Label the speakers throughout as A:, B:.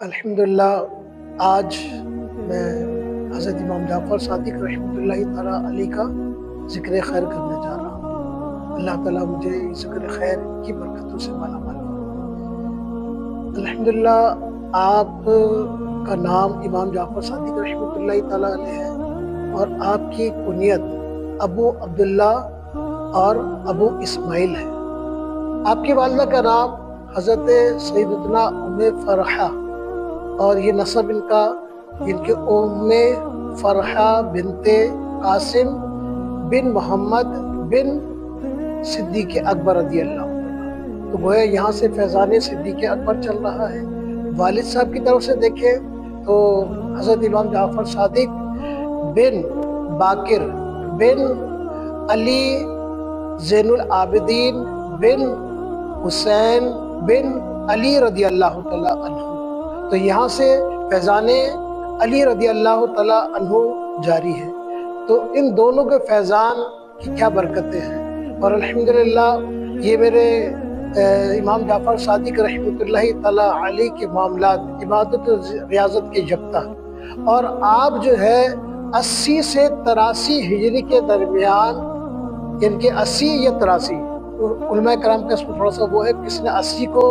A: अल्हम्दुलिल्लाह आज मैं हज़रत इमाम जाफ़र सादिक़ रहमतुल्लाहि ताला अलैह का ज़िक्र खैर करने जा रहा हूँ। अल्लाह ताला मुझे इस ज़िक्र खैर की बरकतों से मालामाल फरमाए। अल्हम्दुलिल्लाह आप का नाम इमाम जाफ़र सादिक़ रहमतुल्लाहि ताला अलैह है और आपकी कुनियत अबू अब्दुल्ला और अबू इस्माइल है। आपकी वालिदा का नाम हज़रत सैयदतुना उम्मे फ़रहा और ये नसब इनका इनके उम्मे फ़रहा बिनते कासिम बिन मोहम्मद बिन सिद्दीक़ अकबर रज़ी अल्लाह अन्हु। तो गोया यहाँ से फैज़ान सिद्दीक़ अकबर चल रहा है। वालिद साहब की तरफ से देखें तो हज़रत इमाम जाफ़र सादिक़ बिन बाकिर बिन अली ज़ैनुल आबिदीन बिन हुसैन बिन अली रज़ी अल्लाह तआला अन्हु। तो यहाँ से फैज़ान अली रज़ी अल्लाह तआला अन्हु जारी है। तो इन दोनों के फैज़ान की क्या बरकतें हैं। और अल्हम्दुलिल्लाह ये मेरे इमाम जाफ़र सादिक़ रहमतुल्लाहि तआला अलैह के मामलात इबादत रियाज़त के यकता और आप जो है 80 से 83 हिजरी के दरमियान इनके 80 या 83 उलमा कराम का इसमें थोड़ा सा वो है, किसी ने 80 को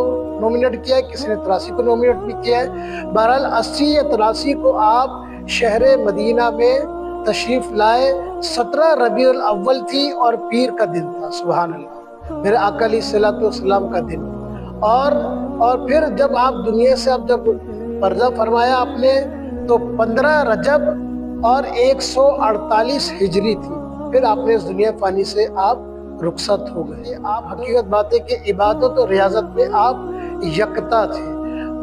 A: नॉमिनेट किया है, किसी ने 83 को नॉमिनेट भी किया है। बहरहाल 80 या 83 को आप शहर मदीना में तशरीफ़ लाए। 17 रबीउल अव्वल थी और पीर का दिन था। सुभान अल्लाह, मेरे आका अलैहिस्सलातु वस्सलाम का दिन। और फिर जब आप दुनिया से अब जब पर्दा फरमाया आपने तो 15 रजब और 148 हिजरी थी। फिर आपने इस दुनिया फ़ानी से आप रुखसत हो गए। आप हकीकत बात है कि इबादत और रियाजत में आप यकता थे।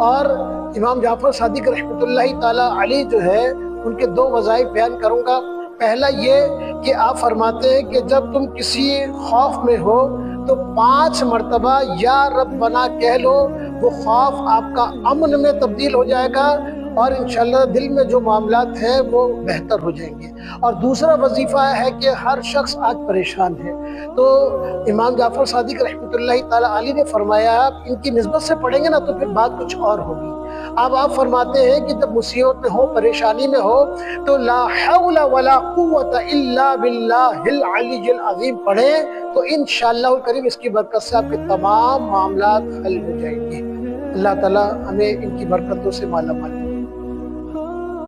A: और इमाम जाफ़र सादिक़ रहमतुल्लाहि ताला अलैह जो है उनके दो वज़ाइफ बयान करूँगा। पहला ये कि आप फरमाते हैं कि जब तुम किसी खौफ में हो तो 5 मरतबा या रब्बना कह लो, वो खौफ आपका अमन में तब्दील हो जाएगा और इंशाअल्लाह दिल में जो मामलात हैं वो बेहतर हो जाएंगे। और दूसरा वजीफ़ा है कि हर शख्स आज परेशान है। तो इमाम जाफ़र सादिक़ रहमतुल्लाहि ताला अलैह ने फरमाया आप इनकी निस्बत से पढ़ेंगे ना तो फिर बात कुछ और होगी। अब आप फरमाते हैं कि जब मुसीबत में हो, परेशानी में हो तो ला हौला वला कुव्वता इल्ला बिल्लाहिल अलीय्यिल अज़ीम पढ़ें तो इंशाअल्लाह करीम इसकी बरकत से आपके तमाम मामलात हल हो जाएंगे। अल्लाह ताला हमें इनकी बरकतों से मालामाल